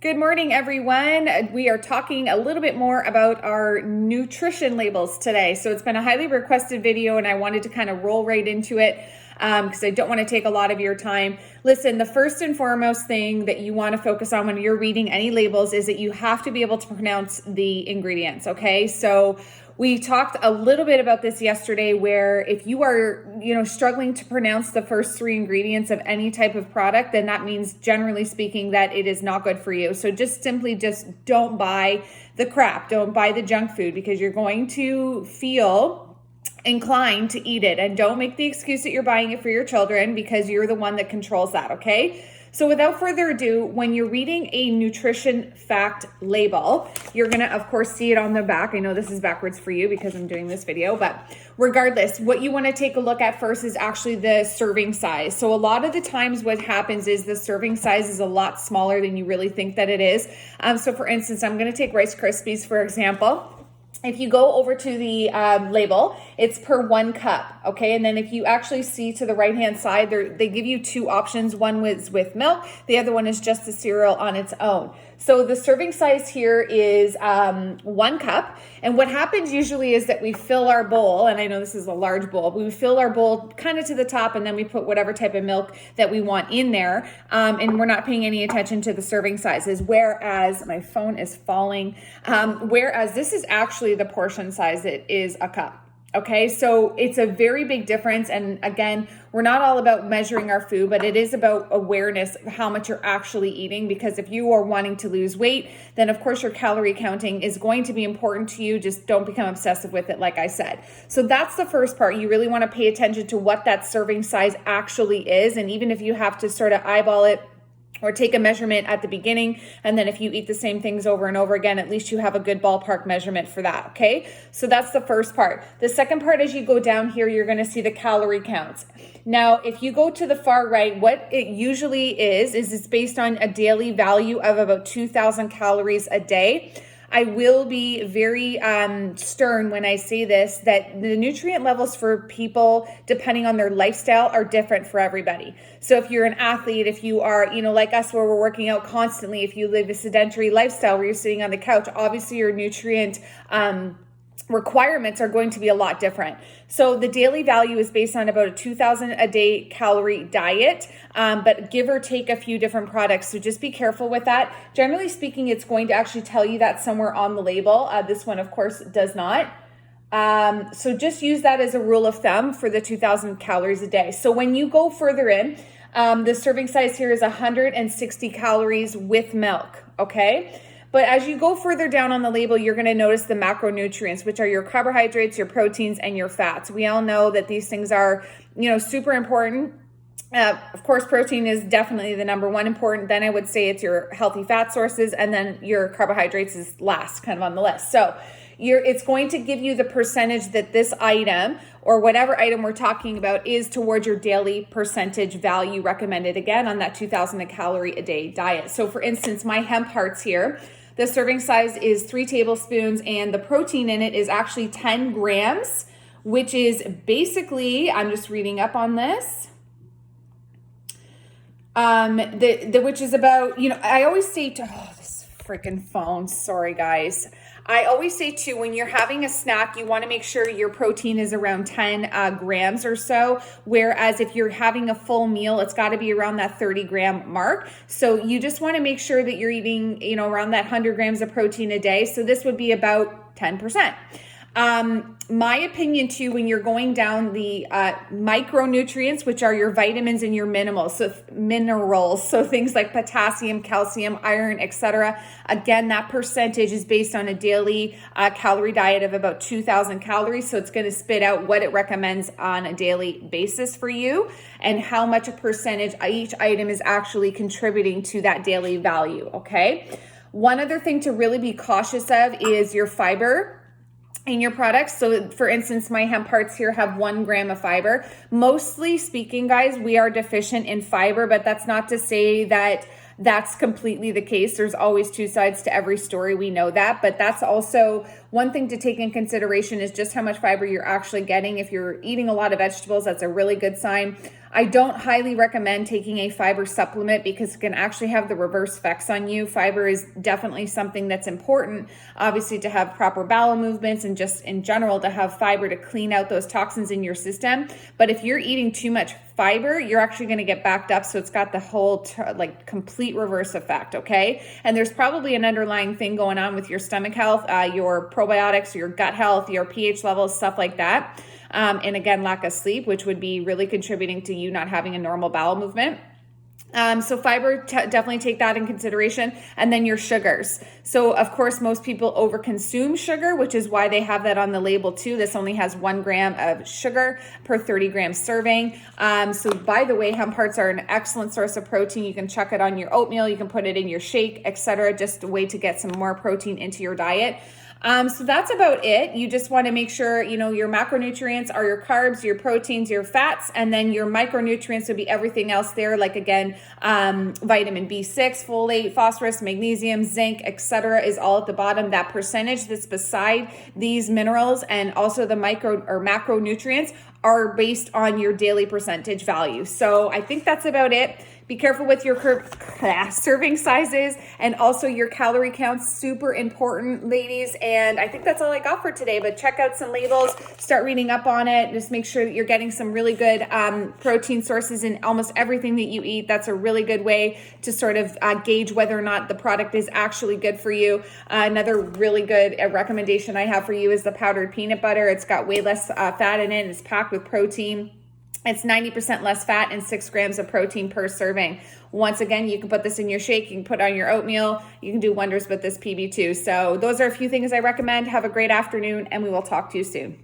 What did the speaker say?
Good morning, everyone. We are talking a little bit more about our nutrition labels today. So it's been a highly requested video and I wanted to kind of roll right into it because I don't want to take a lot of your time. Listen, the first and foremost thing that you want to focus on when you're reading any labels is that you have to be able to pronounce the ingredients, okay? So we talked a little bit about this yesterday where if you are, struggling to pronounce the first three ingredients of any type of product, then that means generally speaking that it is not good for you. So just don't buy the crap, don't buy the junk food because you're going to feel inclined to eat it. And don't make the excuse that you're buying it for your children because you're the one that controls that, okay? So without further ado, when you're reading a nutrition fact label, you're gonna, of course, see it on the back. I know this is backwards for you because I'm doing this video, but regardless, what you wanna take a look at first is actually the serving size. So a lot of the times what happens is the serving size is a lot smaller than you really think that it is. So for instance, I'm gonna take Rice Krispies, for example. If you go over to the label, it's per 1 cup, okay? And then if you actually see to the right-hand side, they give you two options. One was with milk, the other one is just the cereal on its own. So the serving size here is 1 cup. And what happens usually is that we fill our bowl, and I know this is a large bowl, but we fill our bowl kind of to the top and then we put whatever type of milk that we want in there. And we're not paying any attention to the serving sizes, whereas my phone is falling. Whereas this is actually the portion size, it is a cup. Okay, so it's a very big difference. And again, we're not all about measuring our food, but it is about awareness of how much you're actually eating. Because if you are wanting to lose weight, then of course your calorie counting is going to be important to you. Just don't become obsessive with it, like I said. So that's the first part. You really want to pay attention to what that serving size actually is. And even if you have to sort of eyeball it, or take a measurement at the beginning, and then if you eat the same things over and over again, at least you have a good ballpark measurement for that, okay? So that's the first part. The second part, as you go down here, you're gonna see the calorie counts. Now, if you go to the far right, what it usually is it's based on a daily value of about 2,000 calories a day. I will be very stern when I say this, that the nutrient levels for people, depending on their lifestyle, are different for everybody. So if you're an athlete, if you are, like us, where we're working out constantly, if you live a sedentary lifestyle where you're sitting on the couch, obviously your nutrient requirements are going to be a lot different. So the daily value is based on about a 2,000 a day calorie diet, but give or take a few different products. So just be careful with that. Generally speaking, it's going to actually tell you that somewhere on the label. This one, of course, does not. So just use that as a rule of thumb for the 2,000 calories a day. So when you go further in, the serving size here is 160 calories with milk, okay? But as you go further down on the label, you're going to notice the macronutrients, which are your carbohydrates, your proteins, and your fats. We all know that these things are, super important. Of course, protein is definitely the number one important. Then I would say it's your healthy fat sources, and then your carbohydrates is last kind of on the list. So it's going to give you the percentage that this item or whatever item we're talking about is towards your daily percentage value recommended, again, on that 2,000 calorie a day diet. So for instance, my hemp hearts here, the serving size is 3 tablespoons and the protein in it is actually 10 grams, which is basically, I'm just reading up on this, which is about, I always say this freaking phone, sorry guys. I always say too, when you're having a snack, you want to make sure your protein is around 10 grams or so. Whereas if you're having a full meal, it's got to be around that 30 gram mark. So you just want to make sure that you're eating, around that 100 grams of protein a day. So this would be about 10%. My opinion too, when you're going down the micronutrients, which are your vitamins and your minerals, so things like potassium, calcium, iron, etc. Again, that percentage is based on a daily calorie diet of about 2,000 calories. So it's going to spit out what it recommends on a daily basis for you and how much a percentage each item is actually contributing to that daily value. Okay. One other thing to really be cautious of is your fiber in your products. So for instance, my hemp hearts here have 1 gram of fiber. Mostly speaking, guys, we are deficient in fiber, but that's not to say that that's completely the case. There's always two sides to every story. We know that, but that's also one thing to take in consideration is just how much fiber you're actually getting. If you're eating a lot of vegetables, that's a really good sign. I don't highly recommend taking a fiber supplement because it can actually have the reverse effects on you. Fiber is definitely something that's important, obviously, to have proper bowel movements and just in general to have fiber to clean out those toxins in your system. But if you're eating too much fiber, you're actually going to get backed up. So it's got the whole like complete reverse effect. Okay. And there's probably an underlying thing going on with your stomach health, your probiotics, your gut health, your pH levels, stuff like that. And again, lack of sleep, which would be really contributing to you not having a normal bowel movement. So fiber, definitely take that in consideration. And then your sugars. So of course, most people overconsume sugar, which is why they have that on the label too. This only has 1 gram of sugar per 30 gram serving. So by the way, hemp hearts are an excellent source of protein. You can chuck it on your oatmeal, you can put it in your shake, etc. Just a way to get some more protein into your diet. So that's about it. You just want to make sure, your macronutrients are your carbs, your proteins, your fats, and then your micronutrients would be everything else there. Like again, vitamin B6, folate, phosphorus, magnesium, zinc, etc. is all at the bottom. That percentage that's beside these minerals and also the micro or macronutrients are based on your daily percentage value. So I think that's about it. Be careful with your serving sizes and also your calorie counts. Super important, ladies. And I think that's all I got for today, but check out some labels, start reading up on it. Just make sure that you're getting some really good protein sources in almost everything that you eat. That's a really good way to sort of gauge whether or not the product is actually good for you. Another really good recommendation I have for you is the powdered peanut butter. It's got way less fat in it. It's packed with protein. It's 90% less fat and 6 grams of protein per serving. Once again, you can put this in your shake, you can put on your oatmeal, you can do wonders with this PB2. So those are a few things I recommend. Have a great afternoon, and we will talk to you soon.